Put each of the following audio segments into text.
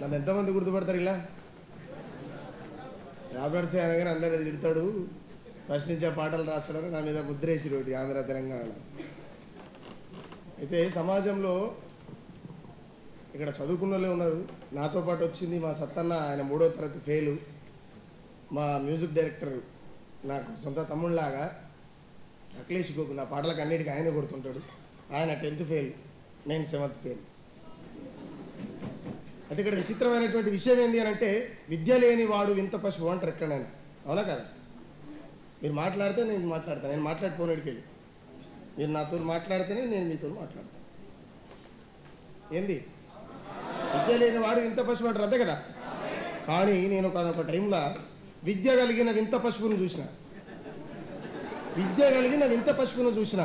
నన్ను ఎంతమంది గుర్తుపడతారు ఇలా? రాబర్ట్సే అనగానే అందరూ తిడతాడు, ప్రశ్నించే పాటలు రాస్తాడు, నా మీద ముద్రేసి రోడ్డు ఆంధ్ర తెలంగాణలో. అయితే సమాజంలో ఇక్కడ చదువుకున్న వాళ్ళే ఉన్నారు. నాతో పాటు వచ్చింది మా సత్తన్న, ఆయన 3వ తరగతి ఫెయిలు. మా మ్యూజిక్ డైరెక్టర్ నాకు సొంత తమ్ముళ్ళలాగా అఖిలేష్ గోకు, నా పాటలకు అన్నిటికీ ఆయనే కొడుతుంటాడు. ఆయన 10th ఫెయిల్, నేను 7th ఫెయిల్. అయితే ఇక్కడ విచిత్రమైనటువంటి విషయం ఏంటి అని అంటే, విద్య లేని వాడు వింత పశువు అంటారు ఎక్కడైనా, అవునా కదా? మీరు మాట్లాడితే నేను మాట్లాడతాను, నేను మాట్లాడిపోయినడికి వెళ్ళి మీరు నాతో మాట్లాడితేనే నేను మీతో మాట్లాడతాను. ఏంది విద్య లేని వాడు వింత పశువు అంటారు, అంతే కదా? కానీ నేను ఒక టైంలో విద్య కలిగిన వింత పశువును చూసిన,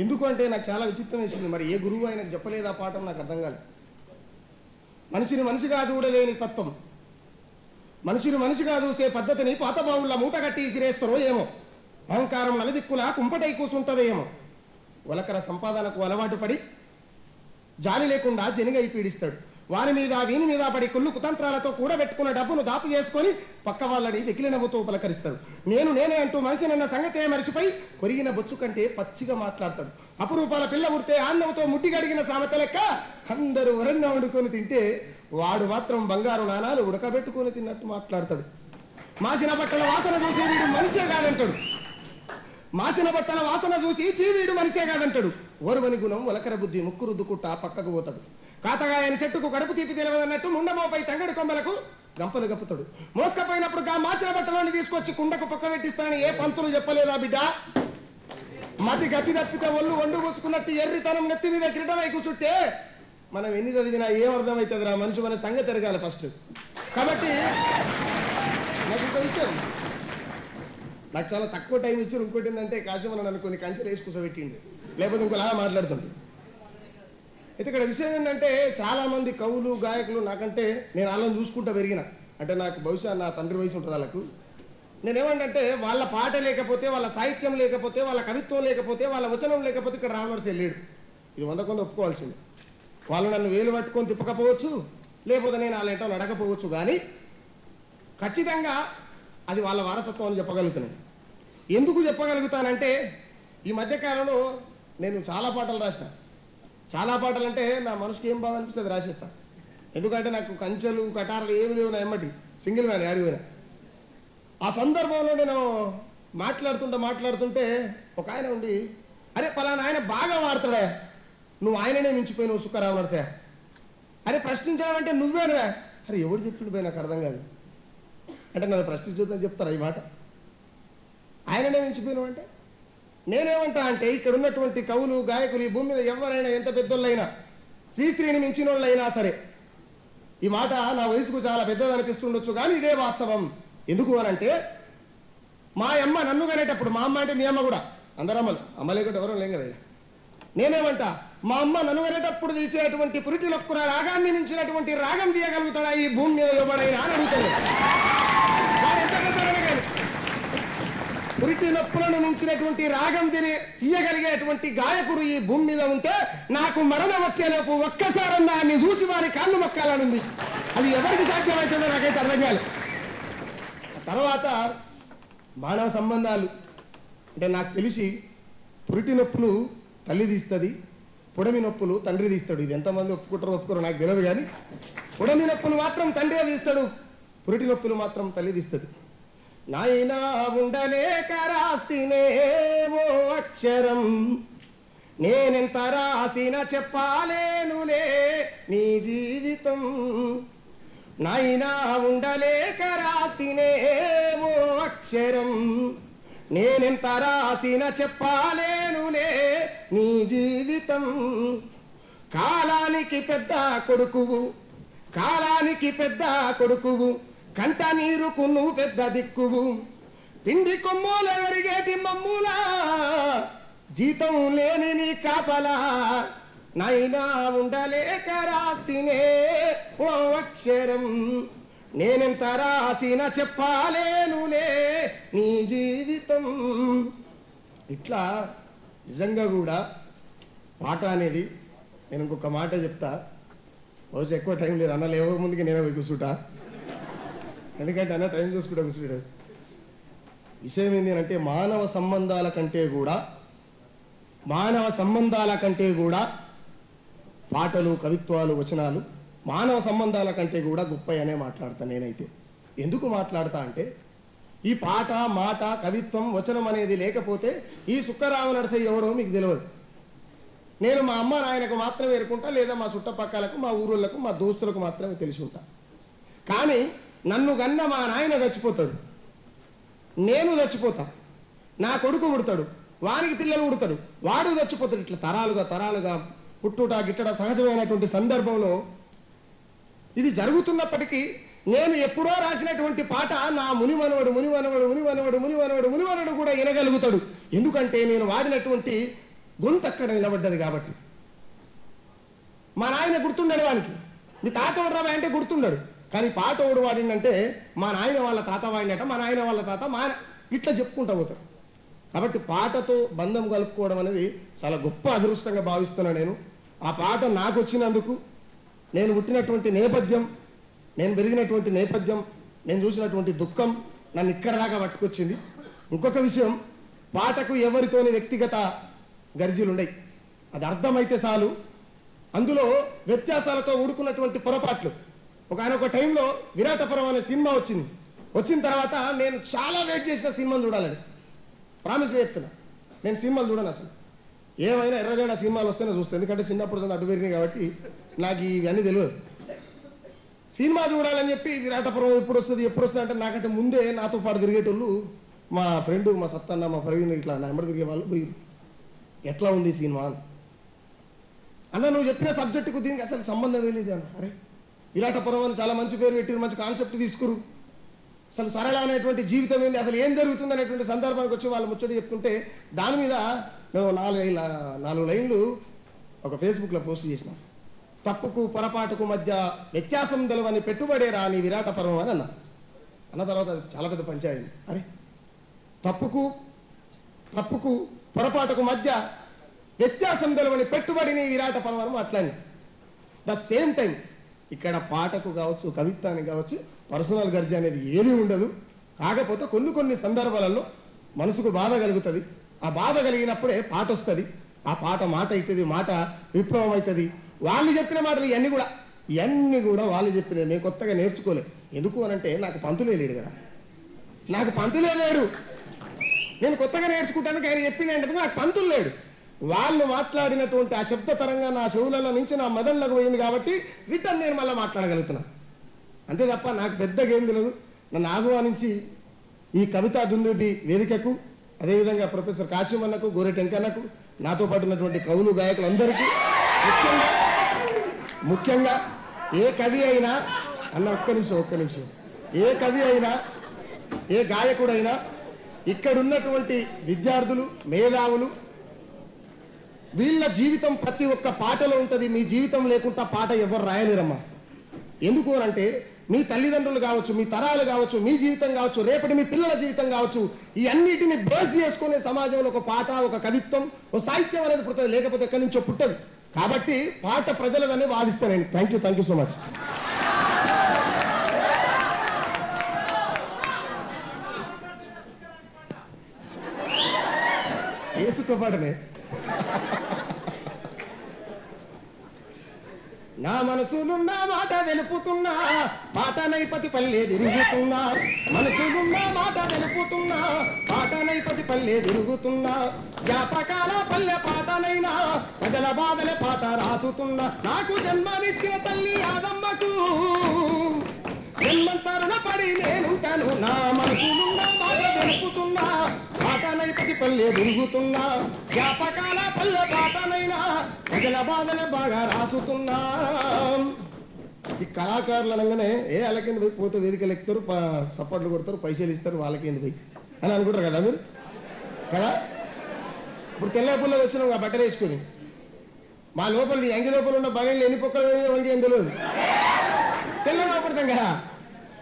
ఎందుకు అంటే నాకు చాలా విచిత్రం వేసింది. మరి ఏ గురువు ఆయనకు చెప్పలేదు ఆ పాఠం, నాకు అర్థం కాలేదు. మనిషిని మనిషిగా చూడలేని తత్వం, మనిషిని మనిషిగా చూసే పద్ధతిని పాత బావుళ్ళ మూట కట్టి ఇసిరేస్తారో ఏమో, అహంకారం నలుదిక్కులా కుంపటై కూసుంటుందో ఏమో, వలకర సంపాదనకు అలవాటు పడి జాలి లేకుండా జనిగై పీడిస్తాడు. వారి మీద వీని మీద పడి కుళ్ళు కుతంత్రాలతో కూడబెట్టుకున్న డబ్బును దాపు చేసుకొని పక్క వాళ్ళని వెకిలి నవ్వుతూ పలకరిస్తాడు. నేనే అంటూ మనిషినన్న సంగతే మరిచిపోయి కొరిగిన బొచ్చు కంటే పచ్చిగా మాట్లాడతాడు. అపురూపాల పిల్ల ఉడితే ఆన్నవుతో ముడ్డి గడిగిన సామెత లెక్క అందరూ వరన్న వండుకొని తింటే వాడు మాత్రం బంగారు నాణాలు ఉడకబెట్టుకొని తిన్నట్టు మాట్లాడతాడు. మాసిన బట్టల వాసన చూసి వీడు మనిషే కాదంటాడు. వీడు మనిషే కాదంటాడు. ఓర్వని గుణం వలకర బుద్ధి ముక్కు రుద్దుకుంటా పక్కకు పోతాడు. కాతగాయని చెట్టుకు కడుపు తీపి తెలియదన్నట్టు ముండమోపై తంగడి కొమ్మలకు గంపలు గప్పుతాడు. మోసుకపోయినప్పుడు మాసిన బట్టలోని తీసుకొచ్చి కుండకు పక్క పెట్టిస్తానని ఏ పంతులు చెప్పలేదా బిడ్డ? మతి గతి తప్పితే ఒళ్ళు వండు పోసుకున్నట్టు ఎర్రితనం నెత్తి మీద కిరీటమై కూర్చుంటే మనం ఎన్ని చదివినా ఏం అర్థమవుతుంది రా మనిషి, మన సంగతి ఎరగాలి ఫస్ట్. కాబట్టి నాకు చాలా తక్కువ టైం ఇచ్చి ఇంకోటి ఏంటంటే కాశీమని నన్ను కొన్ని కంచెలు వేసి కూర్చోబెట్టింది, లేకపోతే ఇంకోలాగా మాట్లాడుతుంది. అయితే ఇక్కడ విషయం ఏంటంటే చాలా మంది కవులు గాయకులు నాకంటే నేను వాళ్ళని చూసుకుంటూ పెరిగిన, అంటే నాకు బహుశా నా తండ్రి వయసు ఉంటుంది వాళ్ళకు. నేనేమంటే వాళ్ళ పాట లేకపోతే, వాళ్ళ సాహిత్యం లేకపోతే, వాళ్ళ కవిత్వం లేకపోతే, వాళ్ళ వచనం లేకపోతే ఇక్కడ రామర్సి వెళ్ళాడు. ఇది 100 కొంత ఒప్పుకోవాల్సింది. వాళ్ళు నన్ను వేలు పట్టుకొని తిప్పకపోవచ్చు, లేకపోతే నేను వాళ్ళ ఏంటో అడగకపోవచ్చు, కానీ ఖచ్చితంగా అది వాళ్ళ వారసత్వం అని చెప్పగలుగుతున్నాను. ఎందుకు చెప్పగలుగుతానంటే ఈ మధ్యకాలంలో నేను చాలా పాటలు రాసిన. చాలా పాటలు అంటే నా మనసుకి ఏం బాగా అనిపిస్తుంది రాసేస్తాను. ఎందుకంటే నాకు కంచెలు కటారులు ఏమి లేవు, నా ఎమ్మటి సింగిల్ మ్యాన్ ఆడిపోయినా. ఆ సందర్భంలో నేను మాట్లాడుతుంటే ఒక ఆయన ఉండి, అరే పలానా ఆయన బాగా వాడతాడా, నువ్వు ఆయననే మించిపోయినావు సుఖరావు నరసే, అరే ప్రశ్నించావంటే నువ్వేనా, అరే ఎవరు చెప్తుడు పోయి నాకు అర్థం కాదు. అంటే నన్ను ప్రశ్నించొద్దని చెప్తారా ఈ మాట? ఆయననే మించిపోయినావు అంటే నేనేమంటా అంటే, ఇక్కడ ఉన్నటువంటి కవులు గాయకులు ఈ భూమి మీద ఎవరైనా ఎంత పెద్దోళ్ళైనా, శ్రీశ్రీని మించిన వాళ్ళైనా సరే, ఈ మాట నా వయసుకు చాలా పెద్దది అనిపిస్తుండొచ్చు, కానీ ఇదే వాస్తవం. ఎందుకు అనంటే మా అమ్మ నన్ను కనేటప్పుడు, మా అమ్మ అంటే మీ అమ్మ కూడా, అందరూ అమ్మ లేకుండా ఎవరో లేం కదా, నేనేమంటా మా అమ్మ నన్ను కనేటప్పుడు తీసేటువంటి పురిటి లొక్కున రాగాన్ని మించినటువంటి రాగం తీయగలుగుతాడా ఈ భూమి మీద ఎవరైనా అని అడుగుతాను. పురిటి నొప్పులను మించినటువంటి రాగం తీయగలిగేటువంటి గాయకుడు ఈ భూమి మీద ఉంటే నాకు మరణం వచ్చేలోపు ఒక్కసారన్నా అన్ని చూసి వారి కాళ్ళు మొక్కాలనుంది. అది ఎవరికి సాధ్యమవుతుందో నాకైతే అర్థం కాదు. తర్వాత మానవ సంబంధాలు అంటే నాకు తెలిసి పురిటి నొప్పులు తల్లి తీస్తుంది, పొడమి నొప్పులు తండ్రి తీస్తాడు. ఇది ఎంతమంది ఒప్పుకోరో నాకు తెలియదు, కానీ పొడమి నొప్పులు మాత్రం తండ్రి తీస్తాడు, పురిటి నొప్పులు మాత్రం తల్లి తీస్తుంది. నాయనా ఉండలేక రాసినేమో అక్షరం, నేనెంత రాసిన చెప్పాలేనులే నీ జీవితం. నాయనా ఉండలేక రాసినేమో అక్షరం, నేనెంత రాసిన చెప్పాలేనులే నీ జీవితం. కాలానికి పెద్ద కొడుకువు, కంట నీరుకు నువ్వు పెద్ద దిక్కువు, పిండి కొమ్ముల వెరిగేటి మమ్ములా, జీతం లేని నీ కాపలా. నైనా ఉండలేక రాసినే ఓ అక్షరం, నేనెంత రాసిన చెప్పాలేనులే నీ జీవితం. ఇట్లా నిజంగా కూడా పాట అనేది, నేను ఇంకొక మాట చెప్తా. రోజు ఎక్కువ టైం లేదు, అన్న లేవక ముందుకి నేనే పోయి కూర్చుంటా, ఎందుకంటే అన్న టైం చూసుకుంటా కూర్చుంటాడు. విషయం ఏంటి అంటే మానవ సంబంధాల కంటే కూడా పాటలు, కవిత్వాలు, వచనాలు మానవ సంబంధాల కంటే కూడా గొప్పయనే మాట్లాడతా నేనైతే. ఎందుకు మాట్లాడతా అంటే ఈ పాట, మాట, కవిత్వం, వచనం అనేది లేకపోతే ఈ సుక్కరామ నరసయ్య ఎవడో మీకు తెలియదు. నేను మా అమ్మ నాయనకు మాత్రమే ఎరుకుంటా, లేదా మా చుట్టపక్కలకు, మా ఊరులకు, మా దోస్తులకు మాత్రమే తెలిసి ఉంటా. కానీ నన్ను గన్న మా నాయన చచ్చిపోతాడు, నేను చచ్చిపోతా, నా కొడుకు పుడతాడు, వానికి పిల్లలు పుడతాడు, వాడు చచ్చిపోతాడు. ఇట్లా తరాలుగా పుట్టుట గిట్టడ సహజమైనటువంటి సందర్భంలో ఇది జరుగుతున్నప్పటికీ నేను ఎప్పుడో రాసినటువంటి పాట నా మునిమనవడు కూడా వినగలుగుతాడు. ఎందుకంటే నేను వాడినటువంటి గొంతు అక్కడ నిలబడ్డది కాబట్టి. మా నాయన గుర్తుండడు, వానికి మీ తాత ఓడరావా అంటే గుర్తుండడు. కానీ పాట ఓడు వాడిందంటే మా నాయన వాళ్ళ తాత వాడినట, మా నాయన వాళ్ళ తాత ఇట్లా చెప్పుకుంటా పోతారు. కాబట్టి పాటతో బంధం కలుపుకోవడం అనేది చాలా గొప్ప అదృష్టంగా భావిస్తున్నాను నేను. ఆ పాట నాకు వచ్చినందుకు, నేను పుట్టినటువంటి నేపథ్యం, నేను పెరిగినటువంటి నేపథ్యం, నేను చూసినటువంటి దుఃఖం నన్ను ఇక్కడ దాకా పట్టుకొచ్చింది. ఇంకొక విషయం, పాటకు ఎవరితోని వ్యక్తిగత గర్జీలు ఉన్నాయి, అది అర్థమైతే చాలు. అందులో వ్యత్యాసాలతో ఊడుకున్నటువంటి పొరపాట్లు. ఒక టైంలో విరాటపురం అనే సినిమా వచ్చింది. వచ్చిన తర్వాత నేను చాలా వెయిట్ చేసిన సినిమాలు చూడాలని ప్రామిస్ చేస్తున్నా. నేను సినిమాలు చూడను అసలు, ఏమైనా ఎర్రగడ్డ సినిమాలు వస్తేనే చూస్తాను, ఎందుకంటే చిన్నప్పుడు అడ్డు పెరిగినాయి కాబట్టి నాకు ఇవన్నీ తెలియదు. సినిమా చూడాలని చెప్పి విరాటపురం ఎప్పుడు వస్తుంది అంటే నాకంటే ముందే నాతో పాటు తిరిగేటోళ్ళు మా ఫ్రెండ్, మా సత్తన్న, మా ప్రవీణ్, ఇట్లా నా ఎంబడి తిరిగే వాళ్ళు పోయి ఎట్లా ఉంది సినిమా అన్న, నువ్వు చెప్పిన సబ్జెక్టుకు దీనికి అసలు సంబంధం లేదు అన్న. అరే విరాటపురం అని చాలా మంచి పేరు పెట్టిరు, మంచి కాన్సెప్ట్ తీసుకురు, అసలు సరళ అనేటువంటి జీవితం ఏంది, అసలు ఏం జరుగుతుంది అనేటువంటి సందర్భానికి వచ్చి వాళ్ళు ముచ్చట చెప్తుంటే దాని మీద మేము 4 లైన్లు ఒక ఫేస్బుక్లో పోస్ట్ చేసినాం. తప్పుకు పొరపాటుకు మధ్య వ్యత్యాసం తెలవని పెట్టుబడే రాని విరాటపురం అని అన్న తర్వాత చాలా పెద్ద పంచాయతీ. అరే తప్పుకు పొరపాటుకు మధ్య వ్యత్యాసం తెలవని పెట్టుబడిని విరాటపురం అని మాట్లాడి. ద సేమ్ టైం ఇక్కడ పాటకు కావచ్చు, కవిత్వానికి కావచ్చు, పర్సనల్ గర్జ అనేది ఏమీ ఉండదు. కాకపోతే కొన్ని సందర్భాలలో మనసుకు బాధ కలుగుతుంది. ఆ బాధ కలిగినప్పుడే పాట వస్తుంది. ఆ పాట మాట అవుతుంది, మాట విప్లవం అవుతుంది. వాళ్ళు చెప్పిన మాటలు ఇవన్నీ కూడా వాళ్ళు చెప్పినవి. నేను కొత్తగా నేర్చుకోలేదు. ఎందుకు అనంటే నాకు పంతులే లేడు కదా, నాకు పంతులే లేడు. నేను కొత్తగా నేర్చుకుంటానికి ఆయన చెప్పినందుకు నాకు పంతులు లేడు. వాళ్ళు మాట్లాడినటువంటి ఆ శబ్ద తరంగా నా చెవులలో నుంచి నా మెదళ్ళకు పోయింది కాబట్టి రిటర్న్ నేను మళ్ళీ మాట్లాడగలుగుతున్నాను. అంతే తప్ప నాకు పెద్దగా ఏం తెలియదు. నన్ను ఆహ్వానించి ఈ కవితా దుందుటి వేదికకు, అదేవిధంగా ప్రొఫెసర్ కాశీమన్నకు, గోరెటి వెంకన్నకు, నాతో పాటు ఉన్నటువంటి కవులు, గాయకులందరికీ, ముఖ్యంగా ఏ కవి అయినా అన్న ఒక్క నిమిషం, ఏ కవి అయినా, ఏ గాయకుడైనా ఇక్కడున్నటువంటి విద్యార్థులు, మేధావులు, వీళ్ళ జీవితం ప్రతి ఒక్క పాటలో ఉంటుంది. మీ జీవితం లేకుండా పాట ఎవరు రాయలేరమ్మా. ఎందుకు అంటే మీ తల్లిదండ్రులు కావచ్చు, మీ తరాలు కావచ్చు, మీ జీవితం కావచ్చు, రేపటి మీ పిల్లల జీవితం కావచ్చు, ఈ అన్నిటిని బేస్ చేసుకునే సమాజంలో ఒక పాట, ఒక కవిత్వం, ఒక సాహిత్యం అనేది పుట్టదు, లేకపోతే ఎక్కడి నుంచో పుట్టదు. కాబట్టి పాట ప్రజలదని వాదిస్తానండి. Thank you so much. ఏసుతో పాటనే నా మనసులున్న మాట వెలుపుతున్నా, పాట నైపతి పల్లె తిరుగుతున్నా, మనసులున్న మాట వెలుపుతున్నా, పాట నైపతి పల్లె తిరుగుతున్నా, జ్ఞాపకాల పల్లె పాటనైనా ప్రజల బాధల పాట రాసుతున్నా, నాకు జన్మనిచ్చిన తల్లి యాదమ్మకు జన్మంతరుణ పడి నేనుంటాను, నా మనసులున్న మాట వెలుపుతున్నా, పాట నైపతి పల్లె తిరుగుతున్నా, జ్ఞాపకాల పల్లె పాటనైనా ప్రజల బాధలు బాగా రాసుతున్నా. ఈ కళాకారులు అనగానే వాళ్ళకేంది పోయి పోతే వేదికలు ఎక్కుతారు, సపోర్ట్లు కొడతారు, పైసలు ఇస్తారు, వాళ్ళకేంది పోయి అని అనుకుంటారు కదా మీరు కదా. ఇప్పుడు తెల్ల పుల్లలు వచ్చినాం ఆ బట్టలు వేసుకుని, మా లోపల ఎంగి లోపల ఉన్న బగన్లు ఎన్ని పొక్కలు వంగి ఏం తెలియదు, తెల్లగా పడతాం కదా.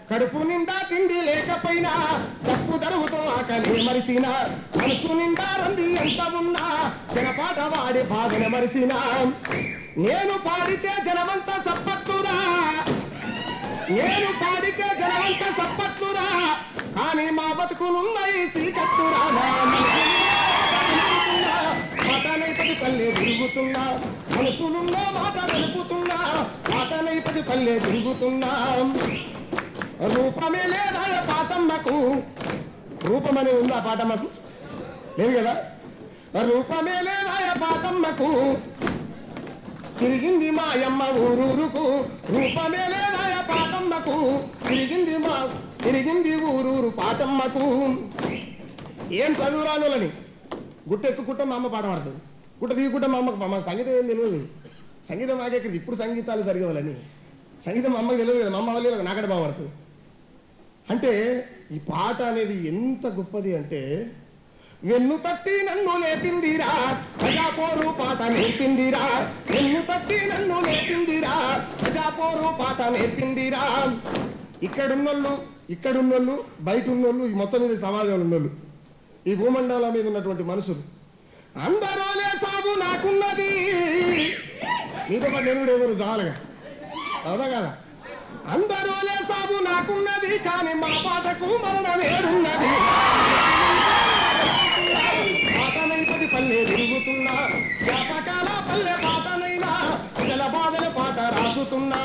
కడుపు నిండా తిండి లేకపోయినా, తప్పు తరుగుతో ఆకలి మరిసినా, మనసు నిండా రంది ఎంత ఉన్నా, జనపాట వాడి బాధన మరిసినా, నేను పాడితే జనమంతా సప్పట్టుదా నేను పాడికే జనవంత సప్పట్లురా కానీ మా బతుకులున్నాయి సీకట్టురా మాటనైపది పల్లె తిరుగుతున్నా మనసులున్న మాట వెలుపుతున్నా మాటనైపది పల్లె తిరుగుతున్నా రూపమే లేదా పాటమ్మకు రూపమని ఉందా పాటమ్మకు లేదు కదా రూపమే లేదా పాటమ్మకు తిరిగింది మాయమ్మ ఊరూరుకు రూపమే లేదా పాటమ్మకు తిరిగింది ఊరూరు పాటమ్మకు ఏం చదువురానులని గుట్టెక్కుకుంటే మా అమ్మ పాట పాడుతుంది గుట్ట దిగుకుంటే మా అమ్మకు మా సంగీతం ఏం తెలియదు సంగీతం నాకెక్కడిది ఇప్పుడు సంగీతాలు సరిగవాలని సంగీతం మా అమ్మకి తెలియదు కదా మా అమ్మ వాళ్ళు నాకడ బాగుపడుతుంది అంటే ఈ పాట అనేది ఎంత గొప్పది అంటే వెన్ను తట్టి నన్ను లేపిందిరా ప్రజాపోరు పాట నేర్పిందిరా వెన్ను తట్టి నన్ను లేపిందిరా ప్రజాపోరు పాట నేర్పిందిరా ఇక్కడున్నోళ్ళు బయట ఉన్నోళ్ళు ఈ మొత్తం మీద సమాజంలో ఉన్నోళ్ళు ఈ భూమండలం మీద ఉన్నటువంటి మనుషులు అందరోలే సాగు నాకున్నది మీతో పాటు నేను కూడా ఎవరు చాలుగా అవునా కదా అందరోలే సాగు నాకున్నది కానీ మా పాటకు మరణం ఏడున్నది పాటనైపది పల్లె తిరుగుతున్నా జ్ఞాపకాల పల్లె పాటనైనా జల బాధల పాట రాసుతున్నా